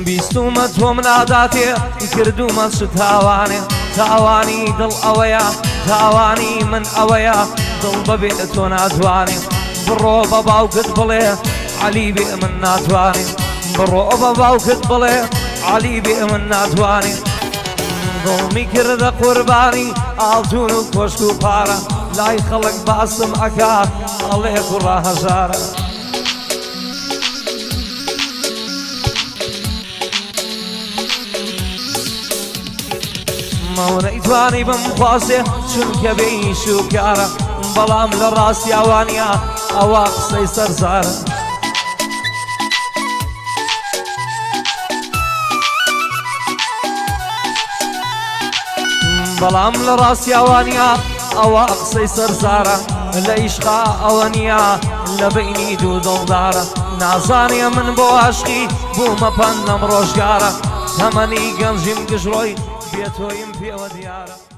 بیستومە تۆم ناداتێ کردومە چ تاوانێ تاوانی دڵ ئەوەیە تاوانی من ئەوەیە دڵ بەبێ تۆ ناتوانێ بڕۆ بە باوکت بڵێ عەلی بێ من ناتوانێ بڕۆ بە باوکت بڵێ عەلی بێ من ناتوانێ دڵمی کردە قوربانی ئاڵتون و کۆشک و پارە لای خەڵک باسم ئەکا ئەڵێ کوڕە هەژارە نەیتوانی بمخواسێ چونکە بێئیش و کارە بەڵام لە ڕاستیاوانیا ئەوە قسەی سەرزارە بەڵام لە ڕاستیاوانیا ئەوە قسەی سەرزارە لە ئیشقا ئەوە نییە لە بینی دوو دڵدارە نازانێ من بۆ عاشقی بوومە پەنەم ڕۆژگارە تەمەنی گەنجیم گژڕۆی بێتۆیم پێوە دیارە